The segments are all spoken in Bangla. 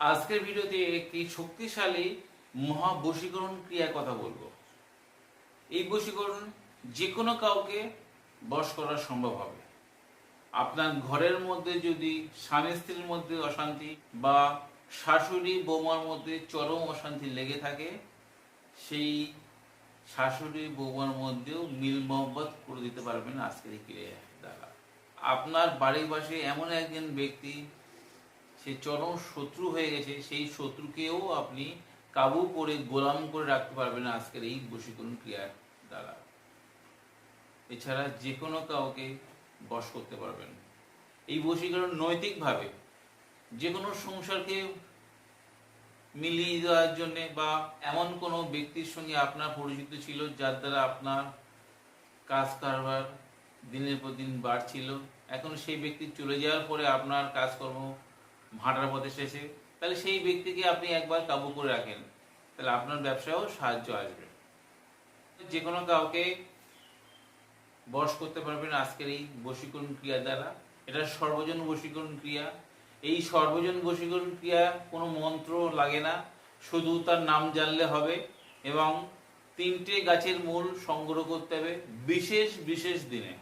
আজকের ভিডিওতে একটি শক্তিশালী মহাবশীকরণ ক্রিয়ার কথা বলবো। এই বশীকরণ যে কোনো কাউকে বশ করা সম্ভব হবে। আপনার ঘরের মধ্যে যদি স্বামী স্ত্রীর মধ্যে অশান্তি বা শাশুড়ি বৌমার মধ্যে চরম অশান্তি লেগে থাকে, সেই শাশুড়ি বৌমার মধ্যেও মিল মহব্বত করে দিতে পারবেন আজকের এই ক্রিয়া দ্বারা। আপনার বাড়ির পাশে এমন একজন ব্যক্তি সে চরম শত্রু হয়ে গেছে, সেই শত্রুকেও আপনি কাবু করে গোলাম করে রাখতে পারবেন আজকের এই বশীকরণ ক্রিয়ার দ্বারা। এছাড়া যে কোনো কাউকে বশ করতে পারবেন এই বশীকরণ। নৈতিকভাবে যে কোনো সংসারকে মিলিয়ে দেওয়ার জন্য বা এমন কোনো ব্যক্তির সঙ্গে আপনার পরিচিত ছিল যার দ্বারা আপনার কাজ কারবার দিনের পর দিন বাড়ছিল, এখন সেই ব্যক্তি চলে যাওয়ার পরে আপনার কাজকর্ম ভাটার পথে শেষে, তাহলে সেই ব্যক্তিকে আপনি একবার কাবু করে রাখেন, তাহলে আপনার ব্যবসায়ও সাহায্য আসবে। যে কোনো কাউকে বশ করতে পারবেন আজকের এই বশীকরণ ক্রিয়া দ্বারা। এটা সর্বজন বশীকরণ ক্রিয়া। এই সর্বজন বশীকরণ ক্রিয়া কোনো মন্ত্র লাগে না, শুধু তার নাম জানলে হবে এবং 3টে গাছের মূল সংগ্রহ করতে হবে বিশেষ বিশেষ দিনে।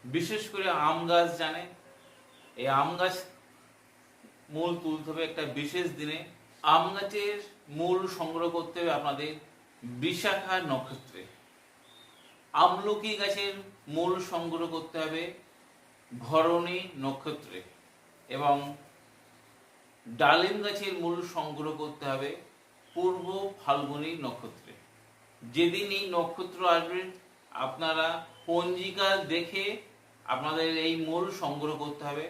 বিশেষ করে আম গাছ জানে, এই আম গাছ মূল তুলতে হবে একটা বিশেষ দিনে। আম গাছের মূল সংগ্রহ করতে হবে আপনাদের বিশাখা নক্ষত্রে। আমলকি গাছের মূল সংগ্রহ করতে হবে ভরণী নক্ষত্রে এবং ডালিম গাছের মূল সংগ্রহ করতে হবে পূর্ব ফাল্গুনী নক্ষত্রে। যেদিন এই নক্ষত্র আসবে আপনারা পঞ্জিকা দেখে আপনাদের এই মূল সংগ্রহ করতে হবে।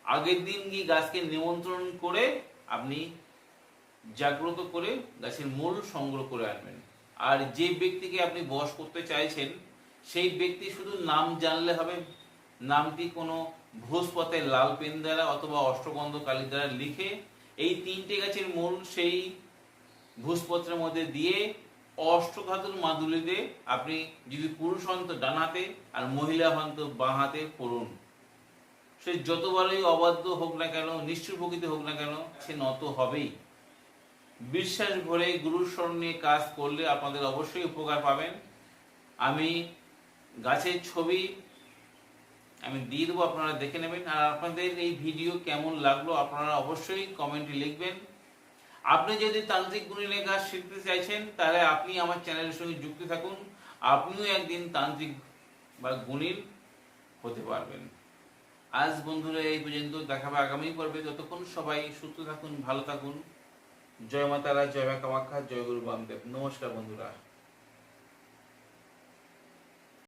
আগের দিন গিয়ে গাছকে নিমন্ত্রণ করে আপনি জাগ্রত করে গাছের মূল সংগ্রহ করে আনবেন। আর যে ব্যক্তিকে আপনি বশ করতে চাইছেন সেই ব্যক্তি শুধু নাম জানলে হবে। নামটি কোনো ভোজপথে লাল পেন দ্বারা অথবা অষ্টগন্ধ কালি দ্বারা লিখে এই 3টে গাছের মূল সেই ভোজপত্রের মধ্যে দিয়ে অষ্টধাতুর মাদুলি দিয়ে আপনি যদি পুরুষ হন তো ডান হাতে আর মহিলা হন তো বাঁ হাতে পড়ুন। সে যতবারই অবাধ্য হোক না কেন, নিষ্ঠুর প্রকৃতি হোক না কেন, সে নত হবেই। বিশ্বাস ভরে গুরুর শরণ নিয়ে কাজ করলে আপনাদের অবশ্যই উপকার পাবেন। আমি গাছের ছবি আমি দিয়ে দেবো, আপনারা দেখে নেবেন। আর আপনাদের এই ভিডিও কেমন লাগলো আপনারা অবশ্যই কমেন্টে লিখবেন। আপনি যদি তান্ত্রিক গুণিনের কাজ শিখতে চাইছেন তাহলে আপনি আমার চ্যানেলের সঙ্গে যুক্ত থাকুন, আপনিও একদিন তান্ত্রিক বা গুণিন হতে পারবেন। আজ বন্ধুরা এই পর্যন্ত, দেখাবে আগামী পর্বে। ততক্ষণ সবাই সুস্থ থাকুন, ভালো থাকুন। জয় মা তারা, জয় মা কামাখ্যা, জয় গুরু বামদেব। নমস্কার বন্ধুরা।